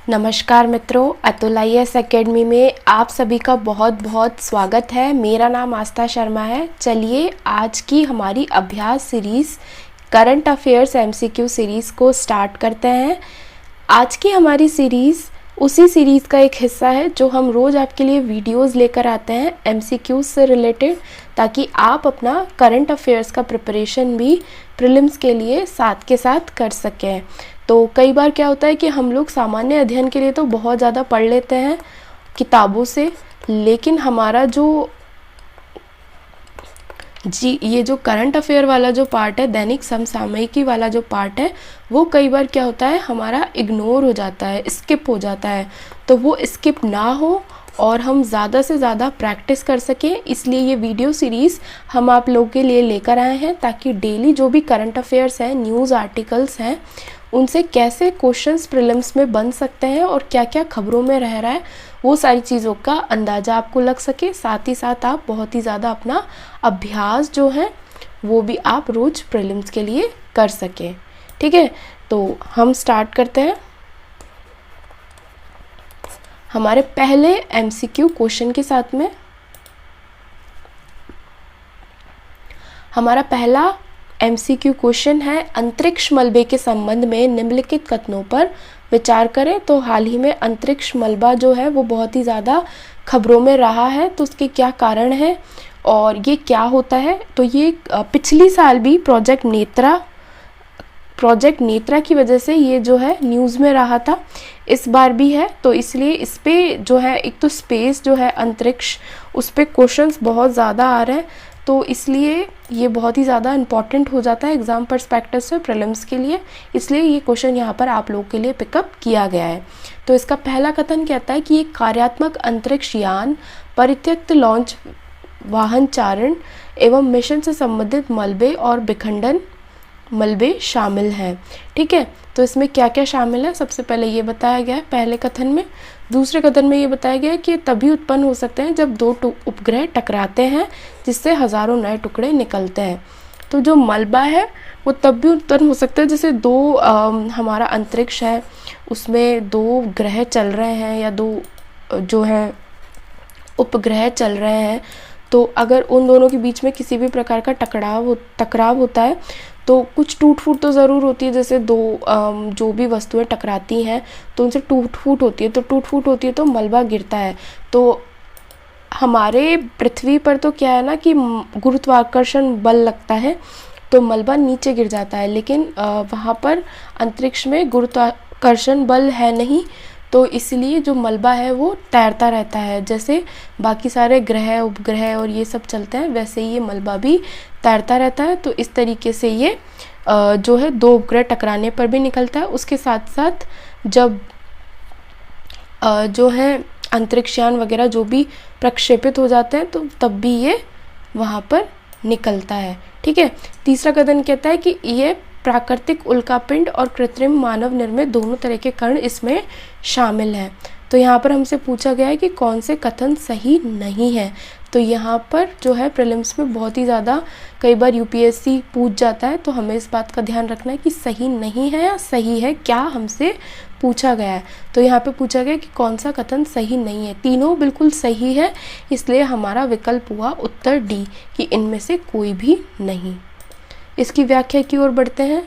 नमस्कार मित्रों, Atul IAS academy में आप सभी का बहुत बहुत स्वागत है। मेरा नाम आस्था शर्मा है। चलिए आज की हमारी अभ्यास series current affairs MCQ series को स्टार्ट करते हैं। आज की हमारी सीरीज़ उसी सीरीज़ का एक हिस्सा है जो हम रोज़ आपके लिए वीडियोस लेकर आते हैं MCQ से रिलेटेड, ताकि आप अपना करंट अफेयर्स का प्रिपरेशन भी प्रीलिम्स के लिए साथ के साथ कर सकें। तो कई बार क्या होता है कि हम लोग सामान्य अध्ययन के लिए तो बहुत ज़्यादा पढ़ लेते हैं किताबों से, लेकिन हमारा ये जो करंट अफेयर वाला जो पार्ट है, दैनिक समसामयिकी वाला जो पार्ट है, वो कई बार क्या होता है हमारा इग्नोर हो जाता है, स्किप हो जाता है। तो वो स्किप ना हो और हम ज़्यादा से ज़्यादा प्रैक्टिस कर सकें, इसलिए ये वीडियो सीरीज़ हम आप लोगों के लिए लेकर आए हैं, ताकि डेली जो भी करंट अफेयर्स हैं, न्यूज़ आर्टिकल्स हैं, उनसे कैसे क्वेश्चंस प्रीलिम्स में बन सकते हैं और क्या क्या खबरों में रह रहा है, वो सारी चीज़ों का अंदाज़ा आपको लग सके। साथ ही साथ आप बहुत ही ज़्यादा अपना अभ्यास जो है वो भी आप रोज़ प्रीलिम्स के लिए कर सकें। ठीक है, तो हम स्टार्ट करते हैं हमारे पहले MCQ क्वेश्चन के साथ में। हमारा पहला MCQ क्वेश्चन है, अंतरिक्ष मलबे के संबंध में निम्नलिखित कथनों पर विचार करें। तो हाल ही में अंतरिक्ष मलबा जो है वो बहुत ही ज़्यादा खबरों में रहा है, तो उसके क्या कारण है और ये क्या होता है। तो ये पिछली साल भी प्रोजेक्ट नेत्रा की वजह से ये जो है न्यूज़ में रहा था, इस बार भी है। तो इसलिए इस पे जो है एक तो स्पेस जो है अंतरिक्ष, उस पे क्वेश्चंस बहुत ज़्यादा आ रहे हैं, तो इसलिए ये बहुत ही ज़्यादा इम्पॉर्टेंट हो जाता है एग्ज़ाम पर्सपेक्टिव से प्रीलिम्स के लिए, इसलिए ये क्वेश्चन यहाँ पर आप लोगों के लिए पिकअप किया गया है। तो इसका पहला कथन कहता है कि एक कार्यात्मक अंतरिक्ष यान, परित्यक्त लॉन्च वाहन चारण एवं मिशन से संबंधित मलबे और विखंडन मलबे शामिल हैं। ठीक है, तो इसमें क्या क्या शामिल है, सबसे पहले ये बताया गया है पहले कथन में। दूसरे कथन में ये बताया गया है कि तभी उत्पन्न हो सकते हैं जब दो उपग्रह टकराते हैं, जिससे हज़ारों नए टुकड़े निकलते हैं। तो जो मलबा है वो तब भी उत्पन्न हो सकता है जैसे हमारा अंतरिक्ष है, उसमें दो ग्रह चल रहे हैं या दो जो है उपग्रह चल रहे हैं, तो अगर उन दोनों के बीच में किसी भी प्रकार का टकराव होता है तो कुछ टूट फूट तो ज़रूर होती है। जैसे दो जो भी वस्तुएं टकराती हैं तो उनसे टूट फूट होती है, तो मलबा गिरता है। तो हमारे पृथ्वी पर तो क्या है ना कि गुरुत्वाकर्षण बल लगता है, तो मलबा नीचे गिर जाता है, लेकिन वहाँ पर अंतरिक्ष में गुरुत्वाकर्षण बल है नहीं, तो इसलिए जो मलबा है वो तैरता रहता है। जैसे बाकी सारे ग्रह उपग्रह और ये सब चलते हैं, वैसे ही ये मलबा भी तैरता रहता है। तो इस तरीके से ये जो है दो उपग्रह टकराने पर भी निकलता है। उसके साथ साथ जब जो है अंतरिक्षयान वगैरह जो भी प्रक्षेपित हो जाते हैं, तो तब भी ये वहाँ पर निकलता है। ठीक है, तीसरा कथन कहता है कि ये प्राकृतिक उल्कापिंड और कृत्रिम मानव निर्मित दोनों तरह के कण इसमें शामिल हैं। तो यहाँ पर हमसे पूछा गया है कि कौन से कथन सही नहीं है। तो यहाँ पर जो है प्रीलिम्स में बहुत ही ज़्यादा कई बार UPSC पूछ जाता है, तो हमें इस बात का ध्यान रखना है कि सही नहीं है या सही है, क्या हमसे पूछा गया है। तो यहाँ पे पूछा गया कि कौन सा कथन सही नहीं है। तीनों बिल्कुल सही है, इसलिए हमारा विकल्प हुआ उत्तर D कि इनमें से कोई भी नहीं। इसकी व्याख्या की ओर बढ़ते हैं।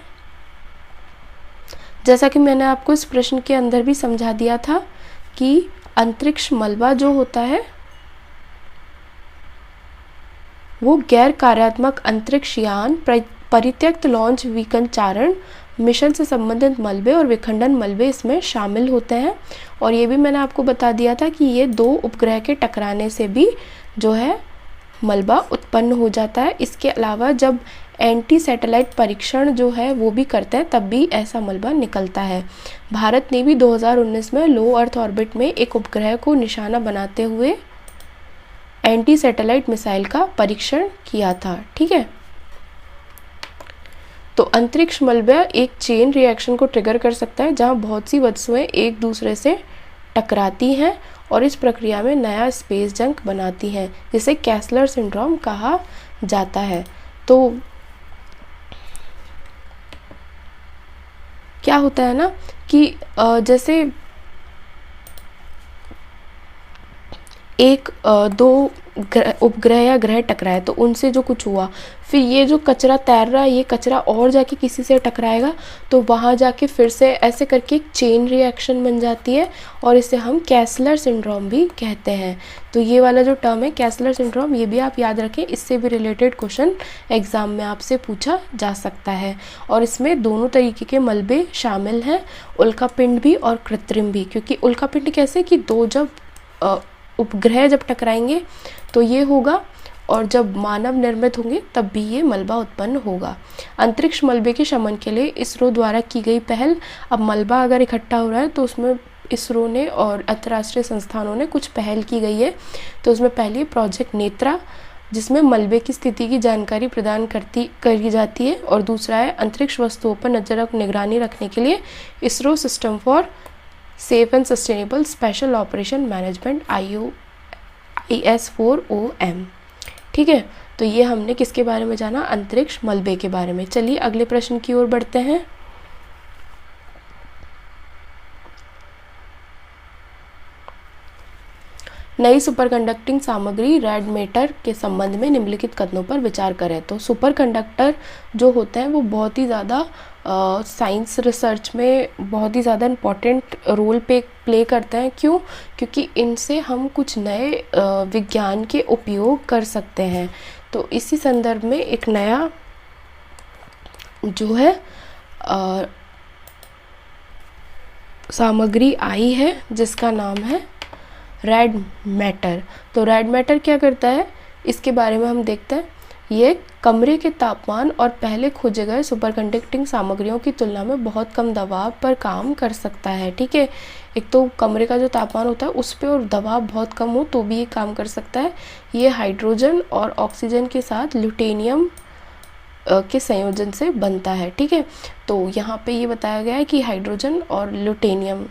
जैसा कि मैंने आपको इस प्रश्न के अंदर भी समझा दिया था कि अंतरिक्ष मलबा जो होता है वो गैर कार्यात्मक अंतरिक्ष यान, परित्यक्त लॉन्च व्हीकल चारण, मिशन से संबंधित मलबे और विखंडन मलबे इसमें शामिल होते हैं। और ये भी मैंने आपको बता दिया था कि ये दो उपग्रह के टकराने से भी जो है मलबा उत्पन्न हो जाता है। इसके अलावा जब एंटी सैटेलाइट परीक्षण जो है वो भी करते हैं, तब भी ऐसा मलबा निकलता है। भारत ने भी 2019 में लो अर्थ ऑर्बिट में एक उपग्रह को निशाना बनाते हुए एंटी सैटेलाइट मिसाइल का परीक्षण किया था। ठीक है, तो अंतरिक्ष मलबा एक चेन रिएक्शन को ट्रिगर कर सकता है, जहां बहुत सी वस्तुएं एक दूसरे से टकराती हैं और इस प्रक्रिया में नया स्पेस जंक बनाती हैं, जिसे कैसलर सिंड्रोम कहा जाता है। तो क्या होता है ना कि जैसे दो उपग्रह या ग्रह टकराए तो उनसे जो कुछ हुआ, फिर ये जो कचरा तैर रहा है ये कचरा और जाके किसी से टकराएगा तो वहाँ जाके फिर से ऐसे करके एक चेन रिएक्शन बन जाती है और इसे हम कैसलर सिंड्रोम भी कहते हैं। तो ये वाला जो टर्म है कैसलर सिंड्रोम, ये भी आप याद रखें, इससे भी रिलेटेड क्वेश्चन एग्जाम में आपसे पूछा जा सकता है। और इसमें दोनों तरीके के मलबे शामिल हैं, उल्कापिंड भी और कृत्रिम भी। क्योंकि उल्कापिंड कैसे कि दो जब उपग्रह जब टकराएंगे तो ये होगा, और जब मानव निर्मित होंगे तब भी ये मलबा उत्पन्न होगा। अंतरिक्ष मलबे के शमन के लिए इसरो द्वारा की गई पहल, अब मलबा अगर इकट्ठा हो रहा है तो उसमें इसरो ने और अंतर्राष्ट्रीय संस्थानों ने कुछ पहल की गई है। तो उसमें पहली प्रोजेक्ट नेत्रा, जिसमें मलबे की स्थिति की जानकारी प्रदान करी जाती है, और दूसरा है अंतरिक्ष वस्तुओं पर निगरानी रखने के लिए ISRO system for safe and sustainable special operation management IS4OM। ठीक है, तो ये हमने किसके बारे में जाना, अंतरिक्ष मलबे के बारे में। चलिए अगले प्रश्न की ओर बढ़ते हैं। नई सुपरकंडक्टिंग सामग्री रेड मैटर के संबंध में निम्नलिखित कथनों पर विचार करें। तो सुपरकंडक्टर जो होते हैं वो बहुत ही ज़्यादा साइंस रिसर्च में बहुत ही ज़्यादा इम्पॉर्टेंट रोल प्ले करते हैं। क्यों? क्योंकि इनसे हम कुछ नए विज्ञान के उपयोग कर सकते हैं। तो इसी संदर्भ में एक नया जो है सामग्री आई है जिसका नाम है रेड मैटर। तो रेड मैटर क्या करता है, इसके बारे में हम देखते हैं। ये कमरे के तापमान और पहले खोजे गए सुपरकंडक्टिंग सामग्रियों की तुलना में बहुत कम दबाव पर काम कर सकता है। ठीक है, एक तो कमरे का जो तापमान होता है उस पर और दबाव बहुत कम हो तो भी ये काम कर सकता है। ये हाइड्रोजन और ऑक्सीजन के साथ ल्यूटेनियम के संयोजन से बनता है। ठीक है, तो यहाँ पे ये बताया गया है कि हाइड्रोजन और ल्यूटेनियम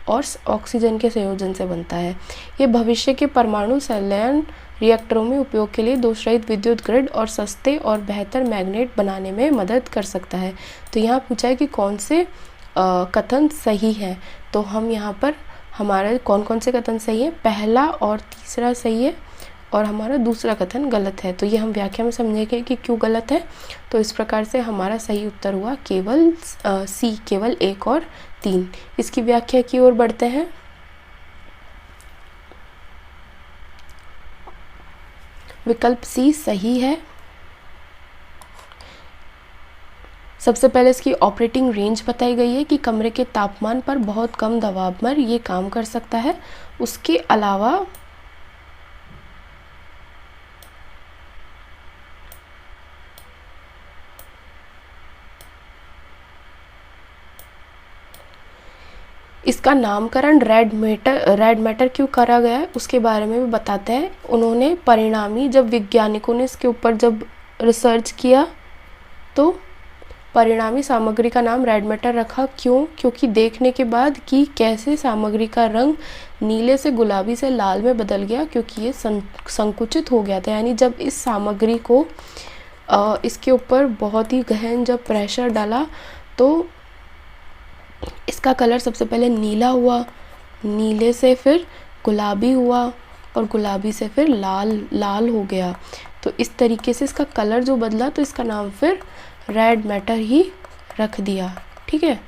और ऑक्सीजन के संयोजन से बनता है। ये भविष्य के परमाणु संलयन रिएक्टरों में उपयोग के लिए दोषरहित विद्युत ग्रिड और सस्ते और बेहतर मैग्नेट बनाने में मदद कर सकता है। तो यहाँ पूछा है कि कौन से कथन सही है। तो हम यहाँ पर हमारे कौन कौन से कथन सही है, पहला और तीसरा सही है और हमारा दूसरा कथन गलत है। तो ये हम व्याख्या में समझेंगे कि क्यों गलत है। तो इस प्रकार से हमारा सही उत्तर हुआ केवल सी, केवल 1 और 3। इसकी व्याख्या की ओर बढ़ते हैं। विकल्प सी सही है। सबसे पहले इसकी ऑपरेटिंग रेंज बताई गई है कि कमरे के तापमान पर बहुत कम दबाव पर ये काम कर सकता है। उसके अलावा इसका नामकरण रेड मैटर क्यों करा गया है उसके बारे में भी बताते हैं। उन्होंने परिणामी जब वैज्ञानिकों ने इसके ऊपर जब रिसर्च किया तो परिणामी सामग्री का नाम रेड मैटर रखा। क्यों? क्योंकि देखने के बाद कि कैसे सामग्री का रंग नीले से गुलाबी से लाल में बदल गया, क्योंकि ये संकुचित हो गया था। यानी जब इस सामग्री को इसके ऊपर बहुत ही गहन जब प्रेशर डाला तो इसका कलर सबसे पहले नीला हुआ, नीले से फिर गुलाबी हुआ और गुलाबी से फिर लाल हो गया। तो इस तरीके से इसका कलर जो बदला तो इसका नाम फिर रेड मैटर ही रख दिया। ठीक है,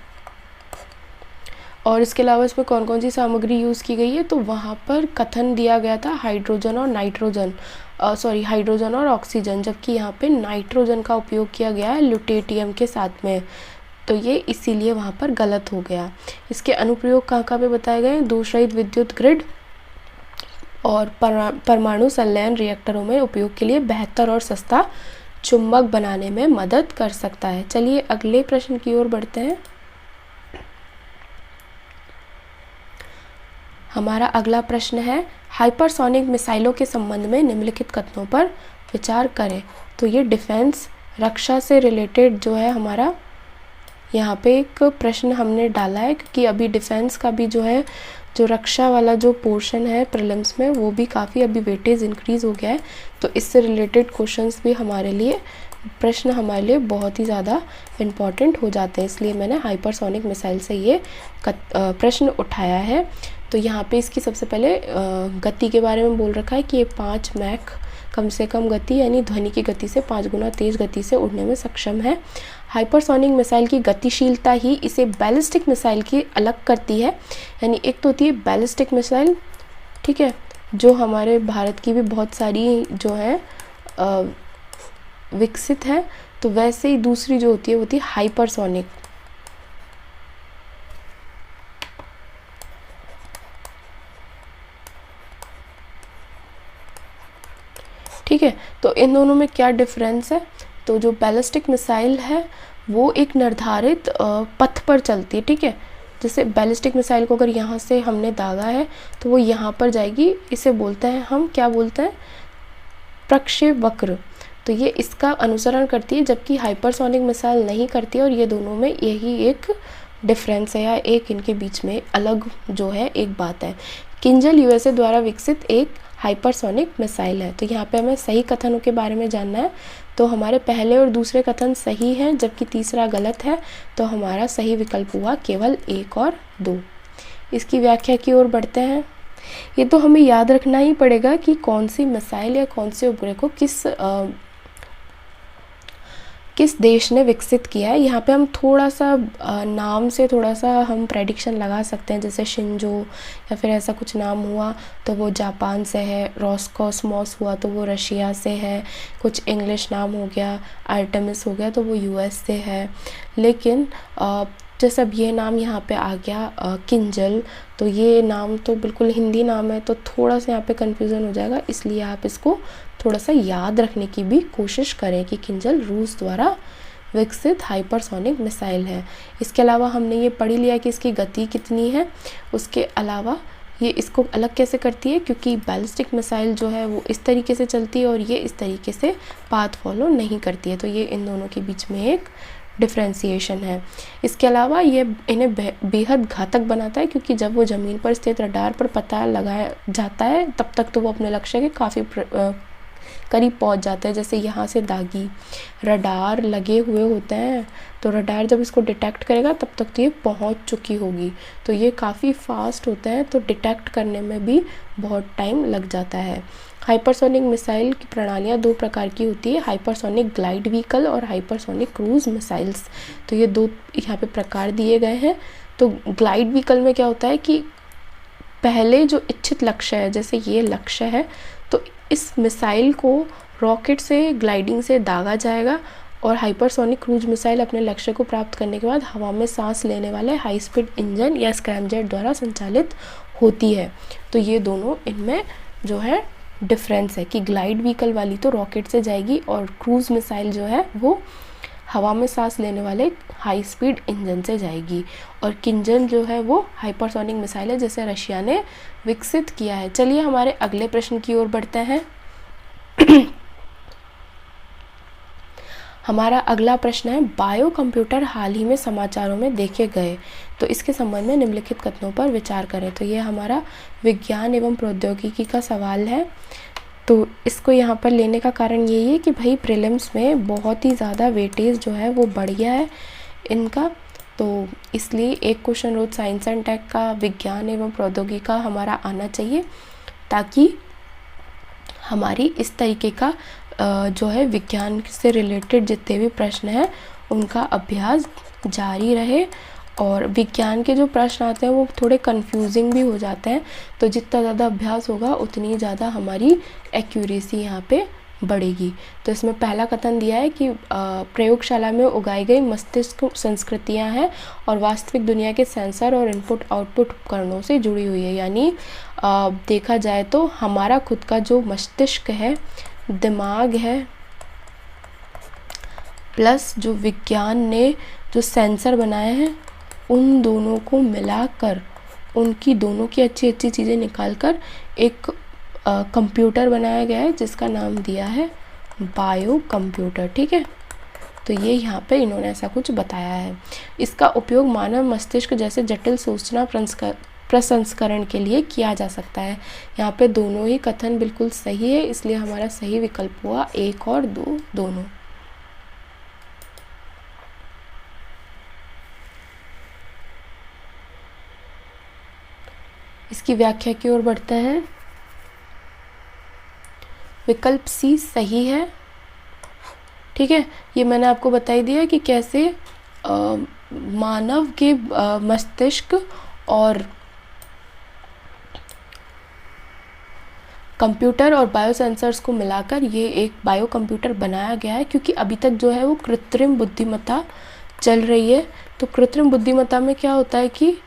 और इसके अलावा इसमें कौन कौन सी सामग्री यूज़ की गई है तो वहाँ पर कथन दिया गया था हाइड्रोजन और ऑक्सीजन, जबकि यहाँ पे नाइट्रोजन का उपयोग किया गया है ल्यूटेनियम के साथ में। तो ये इसीलिए वहाँ पर गलत हो गया। इसके अनुप्रयोग कहाँ पे बताए गए, दोषरहित विद्युत ग्रिड और परमाणु संलयन रिएक्टरों में उपयोग के लिए बेहतर और सस्ता चुंबक बनाने में मदद कर सकता है। चलिए अगले प्रश्न की ओर बढ़ते हैं। हमारा अगला प्रश्न है हाइपरसोनिक मिसाइलों के संबंध में निम्नलिखित कथनों पर विचार करें। तो ये डिफेंस रक्षा से रिलेटेड जो है हमारा यहाँ पे एक प्रश्न हमने डाला है, क्योंकि अभी डिफेंस का भी जो है जो रक्षा वाला जो पोर्शन है प्रीलिम्स में वो भी काफ़ी अभी वेटेज इंक्रीज़ हो गया है। तो इससे रिलेटेड क्वेश्चंस भी हमारे लिए प्रश्न हमारे लिए बहुत ही ज़्यादा इम्पॉर्टेंट हो जाते हैं, इसलिए मैंने हाइपरसोनिक मिसाइल से ये प्रश्न उठाया है। तो यहाँ पे इसकी सबसे पहले गति के बारे में बोल रखा है कि ये 5 मैक कम से कम गति यानी ध्वनि की गति से 5 गुना तेज़ गति से उड़ने में सक्षम है। हाइपरसोनिक मिसाइल की गतिशीलता ही इसे बैलिस्टिक मिसाइल की अलग करती है। यानी एक तो होती है बैलिस्टिक मिसाइल, ठीक है, जो हमारे भारत की भी बहुत सारी जो है विकसित है, तो वैसे ही दूसरी जो होती है वो होती है हाइपरसोनिक। ठीक है, तो इन दोनों में क्या डिफरेंस है? तो जो बैलिस्टिक मिसाइल है वो एक निर्धारित पथ पर चलती है, ठीक है। जैसे बैलिस्टिक मिसाइल को अगर यहाँ से हमने दागा है तो वो यहाँ पर जाएगी, इसे बोलते हैं हम, क्या बोलते हैं, प्रक्षेपवक्र। तो ये इसका अनुसरण करती है, जबकि हाइपरसोनिक मिसाइल नहीं करती है। और ये दोनों में यही एक डिफरेंस है या एक इनके बीच में अलग जो है एक बात है। किंजल यूएसए द्वारा विकसित एक हाइपरसोनिक मिसाइल है। तो यहाँ पे हमें सही कथनों के बारे में जानना है। तो हमारे पहले और दूसरे कथन सही हैं, जबकि तीसरा गलत है। तो हमारा सही विकल्प हुआ केवल 1 और 2। इसकी व्याख्या की ओर बढ़ते हैं। ये तो हमें याद रखना ही पड़ेगा कि कौन सी मिसाइल या कौन से उपग्रह को किस देश ने विकसित किया है। यहाँ पे हम थोड़ा सा नाम से थोड़ा सा हम प्रेडिक्शन लगा सकते हैं, जैसे शिंजो या फिर ऐसा कुछ नाम हुआ तो वो जापान से है, रोस्कोसमॉस हुआ तो वो रशिया से है, कुछ इंग्लिश नाम हो गया, आर्टेमिस हो गया तो वो यूएस से है। लेकिन जैसे अब ये नाम यहाँ पे आ गया किंजल, तो ये नाम तो बिल्कुल हिंदी नाम है, तो थोड़ा सा यहाँ पे कन्फ्यूज़न हो जाएगा, इसलिए आप इसको थोड़ा सा याद रखने की भी कोशिश करें कि किंजल रूस द्वारा विकसित हाइपरसोनिक मिसाइल है। इसके अलावा हमने ये पढ़ लिया कि इसकी गति कितनी है। उसके अलावा ये इसको अलग कैसे करती है, क्योंकि बैलिस्टिक मिसाइल जो है वो इस तरीके से चलती है और ये इस तरीके से पाथ फॉलो नहीं करती है। तो ये इन दोनों के बीच में एक डिफ्रेंसिएशन है। इसके अलावा ये इन्हें बेहद घातक बनाता है, क्योंकि जब वो ज़मीन पर स्थित रडार पर पता लगाया जाता है तब तक तो वो अपने लक्ष्य के काफ़ी करीब पहुंच जाता है। जैसे यहाँ से दागी रडार लगे हुए होते हैं, तो रडार जब इसको डिटेक्ट करेगा तब तक तो ये पहुंच चुकी होगी। तो ये काफ़ी फास्ट होते हैं, तो डिटेक्ट करने में भी बहुत टाइम लग जाता है। हाइपरसोनिक मिसाइल की प्रणालियाँ 2 प्रकार की होती है, हाइपरसोनिक ग्लाइड व्हीकल और हाइपरसोनिक क्रूज मिसाइल्स। तो ये 2 यहाँ पे प्रकार दिए गए हैं। तो ग्लाइड व्हीकल में क्या होता है कि पहले जो इच्छित लक्ष्य है, जैसे ये लक्ष्य है, तो इस मिसाइल को रॉकेट से ग्लाइडिंग से दागा जाएगा और हाइपरसोनिक क्रूज मिसाइल अपने लक्ष्य को प्राप्त करने के बाद हवा में सांस लेने वाले हाई स्पीड इंजन या स्क्रैमजेट द्वारा संचालित होती है। तो ये दोनों इनमें जो है डिफरेंस है कि ग्लाइड व्हीकल वाली तो रॉकेट से जाएगी और क्रूज मिसाइल जो है वो हवा में सांस लेने वाले हाई स्पीड इंजन से जाएगी। और किंजल जो है वो हाइपरसोनिक मिसाइल है, जैसे रशिया ने विकसित किया है। चलिए हमारे अगले प्रश्न की ओर बढ़ते हैं। हमारा अगला प्रश्न है, बायो कंप्यूटर हाल ही में समाचारों में देखे गए, तो इसके संबंध में निम्नलिखित कथनों पर विचार करें। तो ये हमारा विज्ञान एवं प्रौद्योगिकी का सवाल है। तो इसको यहाँ पर लेने का कारण यही है कि भाई प्रीलिम्स में बहुत ही ज़्यादा वेटेज जो है वो बढ़ गया है इनका, तो इसलिए एक क्वेश्चन रोज साइंस एंड टेक का, विज्ञान एवं प्रौद्योगिकी का हमारा आना चाहिए, ताकि हमारी इस तरीके का जो है विज्ञान से रिलेटेड जितने भी प्रश्न हैं उनका अभ्यास जारी रहे। और विज्ञान के जो प्रश्न आते हैं वो थोड़े कंफ्यूजिंग भी हो जाते हैं, तो जितना ज़्यादा अभ्यास होगा उतनी ज़्यादा हमारी एक्यूरेसी यहाँ पे बढ़ेगी। तो इसमें पहला कथन दिया है कि प्रयोगशाला में उगाई गई मस्तिष्क संस्कृतियाँ हैं और वास्तविक दुनिया के सेंसर और इनपुट आउटपुट उपकरणों से जुड़ी हुई है। यानी देखा जाए तो हमारा खुद का जो मस्तिष्क है, दिमाग है, प्लस जो विज्ञान ने जो सेंसर बनाए हैं, उन दोनों को मिलाकर उनकी दोनों की अच्छी अच्छी चीज़ें निकालकर एक कंप्यूटर बनाया गया है, जिसका नाम दिया है बायो कंप्यूटर। ठीक है, तो ये यहाँ पे इन्होंने ऐसा कुछ बताया है। इसका उपयोग मानव मस्तिष्क जैसे जटिल सूचना प्रसंस्करण के लिए किया जा सकता है। यहाँ पे दोनों ही कथन बिल्कुल सही है, इसलिए हमारा सही विकल्प हुआ 1 और 2 दोनों। इसकी व्याख्या की ओर बढ़ते हैं। विकल्प सी सही है। ठीक है, ये मैंने आपको बता ही दिया कि कैसे मानव के मस्तिष्क और कंप्यूटर और बायो सेंसर्स को मिलाकर ये एक बायो कंप्यूटर बनाया गया है, क्योंकि अभी तक जो है वो कृत्रिम बुद्धिमत्ता चल रही है। तो कृत्रिम बुद्धिमत्ता में क्या होता है कि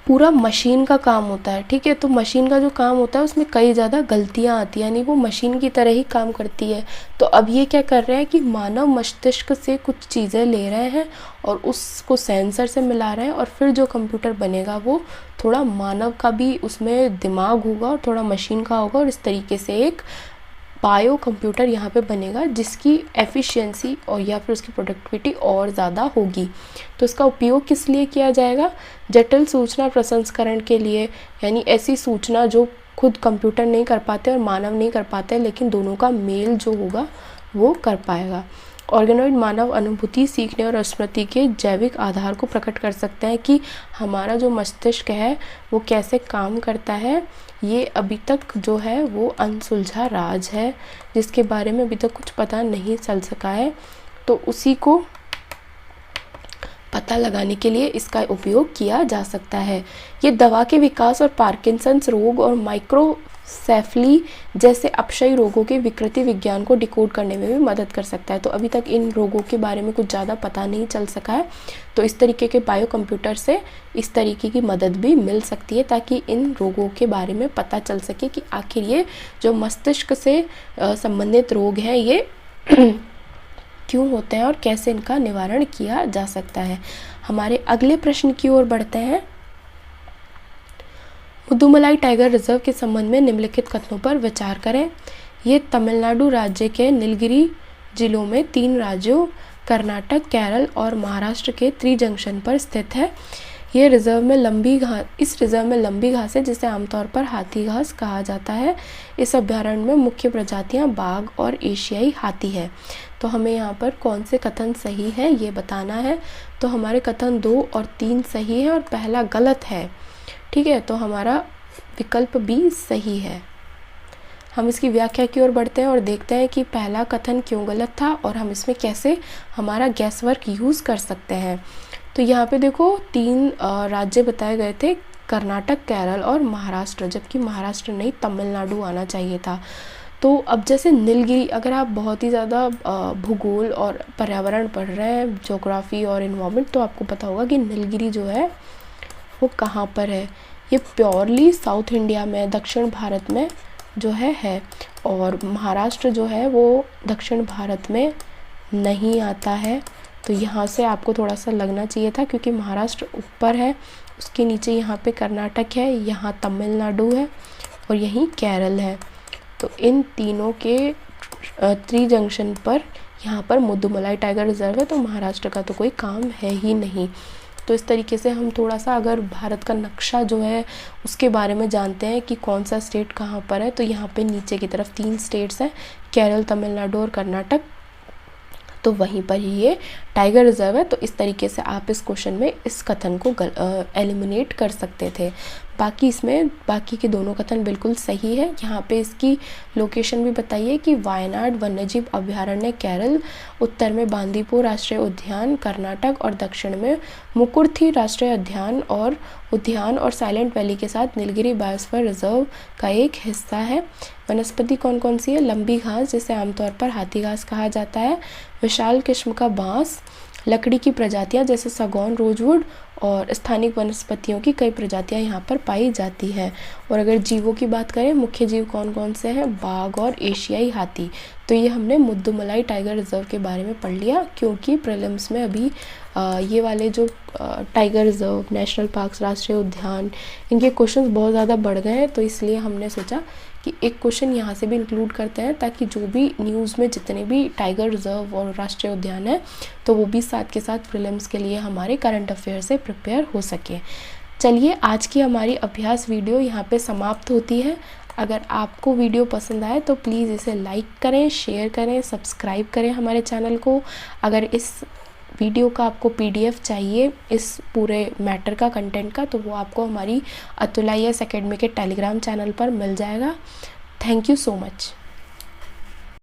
पूरा मशीन का काम होता है। ठीक है, तो मशीन का जो काम होता है उसमें कई ज़्यादा गलतियां आती हैं, यानी वो मशीन की तरह ही काम करती है। तो अब ये क्या कर रहे हैं कि मानव मस्तिष्क से कुछ चीज़ें ले रहे हैं और उसको सेंसर से मिला रहे हैं, और फिर जो कंप्यूटर बनेगा वो थोड़ा मानव का भी उसमें दिमाग होगा और थोड़ा मशीन का होगा, और इस तरीके से एक बायो कंप्यूटर यहाँ पे बनेगा जिसकी एफिशिएंसी और या फिर उसकी प्रोडक्टिविटी और ज़्यादा होगी। तो इसका उपयोग किस लिए किया जाएगा? जटिल सूचना प्रसंस्करण के लिए, यानी ऐसी सूचना जो खुद कंप्यूटर नहीं कर पाते और मानव नहीं कर पाते, लेकिन दोनों का मेल जो होगा वो कर पाएगा। ऑर्गेनॉइड मानव अनुभूति, सीखने और स्मृति के जैविक आधार को प्रकट कर सकते हैं कि हमारा जो मस्तिष्क है वो कैसे काम करता है। ये अभी तक जो है वो अनसुलझा राज है, जिसके बारे में अभी तक कुछ पता नहीं चल सका है। तो उसी को पता लगाने के लिए इसका उपयोग किया जा सकता है। ये दवा के विकास और पार्किंसंस रोग और माइक्रोसेफली जैसे अपक्षयी रोगों के विकृति विज्ञान को डिकोड करने में भी मदद कर सकता है। तो अभी तक इन रोगों के बारे में कुछ ज़्यादा पता नहीं चल सका है, तो इस तरीके के बायो कंप्यूटर से इस तरीके की मदद भी मिल सकती है, ताकि इन रोगों के बारे में पता चल सके कि आखिर ये जो मस्तिष्क से संबंधित रोग हैं ये क्यों होते हैं और कैसे इनका निवारण किया जा सकता है। हमारे अगले प्रश्न की ओर बढ़ते हैं। मुद्दुमलाई टाइगर रिजर्व के संबंध में निम्नलिखित कथनों पर विचार करें। ये तमिलनाडु राज्य के नीलगिरी जिलों में 3 राज्यों कर्नाटक, केरल और महाराष्ट्र के त्रिजंक्शन पर स्थित है। ये रिजर्व में लंबी घास इस रिजर्व में लंबी घास है जिसे आमतौर पर हाथी घास कहा जाता है। इस अभ्यारण्य में मुख्य प्रजातियां बाघ और एशियाई हाथी है। तो हमें यहाँ पर कौन से कथन सही है ये बताना है। तो हमारे कथन 2 और 3 सही है और पहला गलत है। ठीक है, तो हमारा विकल्प बी सही है। हम इसकी व्याख्या की ओर बढ़ते हैं और देखते हैं कि पहला कथन क्यों गलत था और हम इसमें कैसे हमारा गैस वर्क यूज़ कर सकते हैं। तो यहाँ पे देखो 3 राज्य बताए गए थे, कर्नाटक, केरल और महाराष्ट्र, जबकि महाराष्ट्र नहीं तमिलनाडु आना चाहिए था। तो अब जैसे नीलगिरी, अगर आप बहुत ही ज़्यादा भूगोल और पर्यावरण पढ़ रहे हैं, ज्योग्राफी और इन्वायरमेंट, तो आपको पता होगा कि नीलगिरी जो है वो कहाँ पर है। ये प्योरली साउथ इंडिया में, दक्षिण भारत में जो है, और महाराष्ट्र जो है वो दक्षिण भारत में नहीं आता है। तो यहाँ से आपको थोड़ा सा लगना चाहिए था, क्योंकि महाराष्ट्र ऊपर है, उसके नीचे यहाँ पे कर्नाटक है, यहाँ तमिलनाडु है और यहीं केरल है। तो इन तीनों के त्रिजंक्शन पर यहाँ पर मुद्दुमलाई टाइगर रिजर्व है, तो महाराष्ट्र का तो कोई काम है ही नहीं। तो इस तरीके से हम थोड़ा सा अगर भारत का नक्शा जो है उसके बारे में जानते हैं कि कौन सा स्टेट कहाँ पर है, तो यहाँ पे नीचे की तरफ 3 स्टेट्स हैं, केरल, तमिलनाडु और कर्नाटक, तो वहीं पर ही ये टाइगर रिजर्व है। तो इस तरीके से आप इस क्वेश्चन में इस कथन को एलिमिनेट कर सकते थे। बाकी इसमें बाकी के दोनों कथन बिल्कुल सही है। यहाँ पे इसकी लोकेशन भी बताइए कि वायनाड वन्यजीव अभ्यारण्य केरल, उत्तर में बांदीपुर राष्ट्रीय उद्यान कर्नाटक और दक्षिण में मुकुर्थी राष्ट्रीय उद्यान और साइलेंट वैली के साथ नीलगिरी बायोस्फीयर रिजर्व का एक हिस्सा है। वनस्पति कौन कौन सी है? लंबी घास जिसे आमतौर पर हाथी घास कहा जाता है, विशाल किस्म का बांस, लकड़ी की प्रजातियां जैसे सागौन, रोजवुड और स्थानिक वनस्पतियों की कई प्रजातियां यहाँ पर पाई जाती हैं। और अगर जीवों की बात करें, मुख्य जीव कौन कौन से हैं? बाघ और एशियाई हाथी। तो ये हमने मुद्दुमलाई टाइगर रिजर्व के बारे में पढ़ लिया, क्योंकि प्रीलिम्स में अभी ये वाले जो टाइगर रिजर्व, नेशनल पार्क्स, राष्ट्रीय उद्यान, इनके क्वेश्चंस बहुत ज़्यादा बढ़ गए हैं। तो इसलिए हमने सोचा कि एक क्वेश्चन यहाँ से भी इंक्लूड करते हैं, ताकि जो भी न्यूज़ में जितने भी टाइगर रिजर्व और राष्ट्रीय उद्यान है, तो वो भी साथ के साथ प्रीलिम्स के लिए हमारे करंट अफेयर से प्रिपेयर हो सके। चलिए, आज की हमारी अभ्यास वीडियो यहाँ पे समाप्त होती है। अगर आपको वीडियो पसंद आए तो प्लीज़ इसे लाइक करें, शेयर करें, सब्सक्राइब करें हमारे चैनल को। अगर इस वीडियो का आपको PDF चाहिए इस पूरे मैटर का, कंटेंट का, तो वो आपको हमारी अतुल IAS एकेडमी के टेलीग्राम चैनल पर मिल जाएगा। Thank you so much.